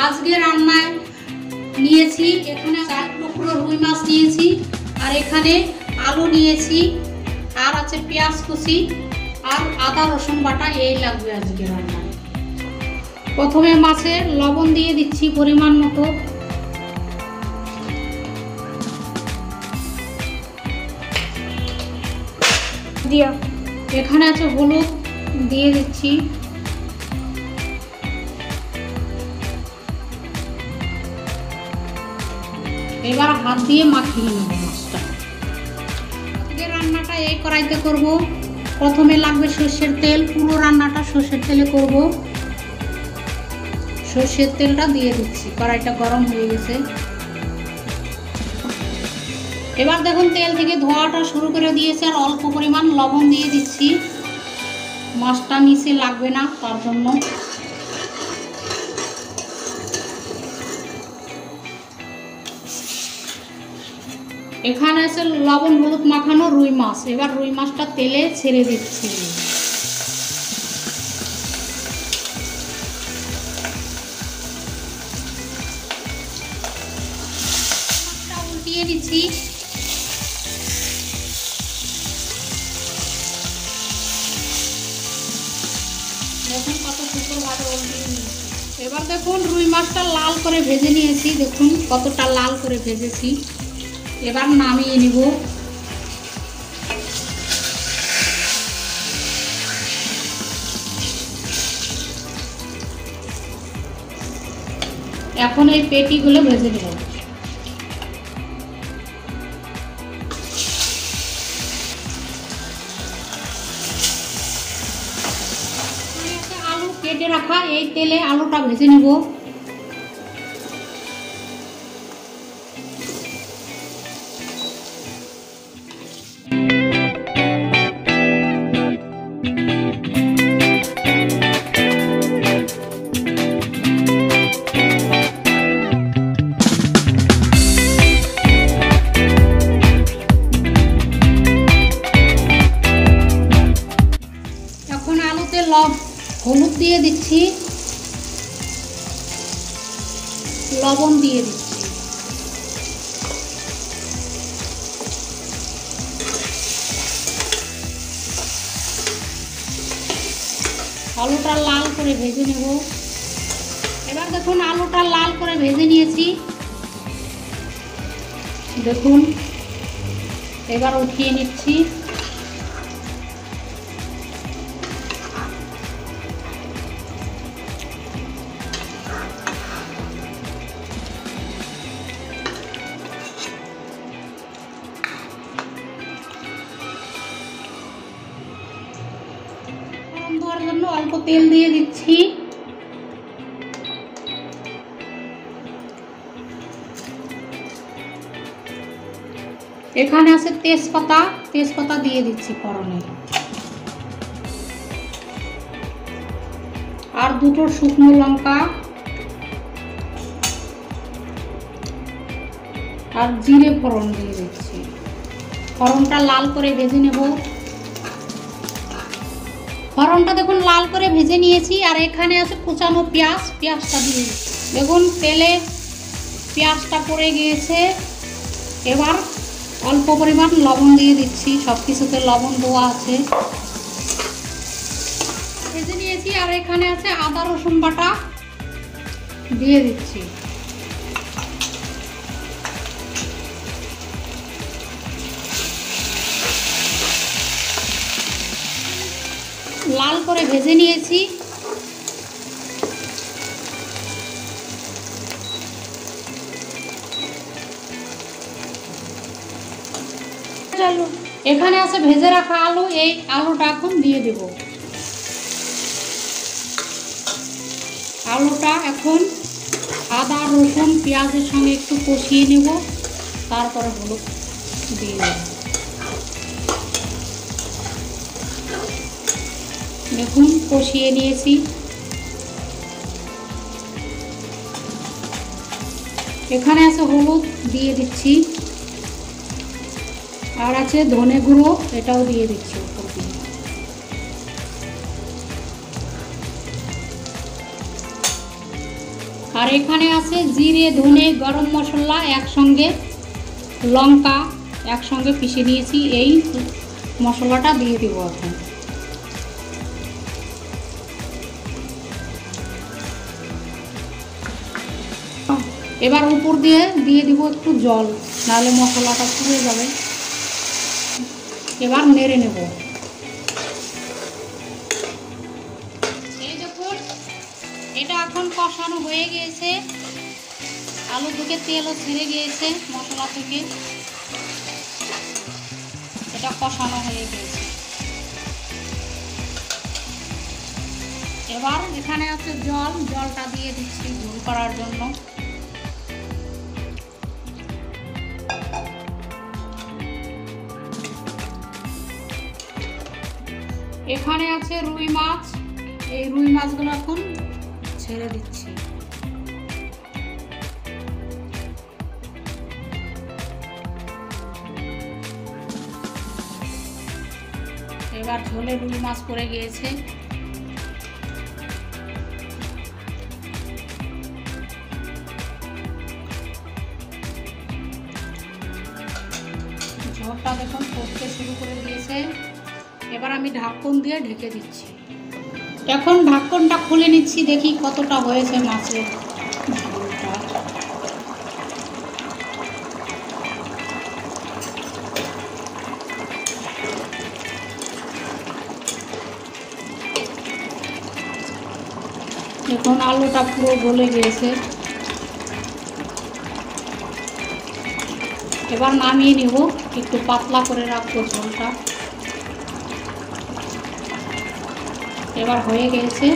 আজকে রান্নায় নিয়েছি এখানে 4 টুকরো রুই মাছ নিয়েছি, আর এখানে আলু নিয়েছি, আর আছে পেঁয়াজ কুচি আর আদা রসুন বাটা। এই লাগবে আজকে রান্নায়। প্রথমে মাছে লবণ দিয়ে দিচ্ছি পরিমাণ মতো। এখানে আছে হলুদ দিয়ে দিচ্ছি। এবার হাত দিয়ে মাখিয়ে নেব মাছটা। আজকে রান্নাটা এই কড়াইতে করব। প্রথমে লাগবে সর্ষের তেল, পুরো রান্নাটা সর্ষের তেলে করব। সর্ষের তেলটা দিয়ে দিচ্ছি, কড়াইটা গরম হয়ে গেছে। এবার দেখুন তেল থেকে ধোয়াটা শুরু করে দিয়েছে, আর অল্প পরিমাণ লবণ দিয়ে দিচ্ছি। মাছটা নিচে লাগবে না তার জন্য। এখানে আছে লবণ হলুদ মাখানো রুই মাছ। এবার রুই মাছটা তেলে ছেড়ে দিচ্ছি। মাছটা উল্টিয়ে দিচ্ছি। দেখুন কত সুন্দরভাবে উল্টিয়ে নিয়েছি। এবার দেখুন রুই মাছটা লাল করে ভেজে নিয়েছি। দেখুন কতটা লাল করে ভেজেছি। এবার নামিয়ে নিব। এখন এই পেটিগুলো ভেজে নেব। আলু কেটে রাখা, এই তেলে আলুটা ভেজে নেব। এখন আলুতে হলুদ দিয়ে দিচ্ছি, লবণ দিয়ে দিচ্ছি। আলুটা লাল করে ভেজে নেব। এবার দেখুন আলুটা লাল করে ভেজে নিয়েছি। দেখুন এবার উঠিয়ে নিচ্ছি। দেওয়ার জন্য অল্প তেল দিয়ে দিচ্ছি। এখানে আছে তেজপাতা দিয়ে দিচ্ছি ফোড়নে, আর 2টো শুকনো লঙ্কা আর জিরে ফোড়ন দিয়ে দিচ্ছি। ফোড়নটা লাল করে ভেজে নেব। ফোড়নটা দেখুন লাল করে ভেজে নিয়েছি, আর এখানে আছে কুচানো পেঁয়াজটা দিয়ে দিচ্ছি। দেখুন তেলে পেঁয়াজটা পড়ে গিয়েছে। এবার অল্প পরিমাণ লবণ দিয়ে দিচ্ছি। সব কিছুতে লবণ দেওয়া আছে। ভেজে নিয়েছি, আর এখানে আছে আদা রসুন বাটা দিয়ে দিচ্ছি। লাল করে ভেজে নিয়েছি। এখানে আছে ভেজে রাখা আলু। এই আলুটা এখন দিয়ে দেব। আলুটা এখন আদা রসুন পেঁয়াজের সঙ্গে একটু কষিয়ে নেব, তারপরে হলুদ দিয়ে দেব। দেখুন কষিয়ে নিয়েছি। এখানে আছে হলুদ দিয়ে দিচ্ছি, আর আছে ধনে গুঁড়ো, এটাও দিয়ে দিচ্ছি উপর দিয়ে। আর এখানে আছে জিরে, ধনে, গরম মশলা একসঙ্গে, লঙ্কা একসঙ্গে পিষে নিয়েছি। এই মশলাটা দিয়ে দেব এখন। এবার উপর দিয়ে দিব একটু জল, নাহলে মশলাটা পুড়ে যাবে। এবার নেড়ে নেব। এই দেখুন এটা এখন কষানো হয়ে গিয়েছে, আলু থেকে তেলও ছেড়ে গিয়েছে মশলা থেকে, এটা কষানো হয়ে গিয়েছে। এবার এখানে আছে জল, জলটা দিয়ে দিচ্ছি ঝোল করার জন্য। এখানে আছে রুই মাছ, এই রুই মাছগুলো এখন ছেড়ে দিচ্ছি। এবার ঝোলে রুই মাছ পড়ে গিয়েছে। ঝোলটা দেখুন ফুটতে শুরু করে দিয়েছে। এবার আমি ঢাকন দিয়ে ঢেকে দিচ্ছি। এখন ঢাকনটা খুলে নিচ্ছি, দেখি কতটা হয়েছে মাছের ঝোলটা। এখন আলুটা পুরো গলে গিয়েছে। এবার নামিয়ে নিব, একটু পাতলা করে রাখবো ঝোলটা। এবার হয়ে গেছে।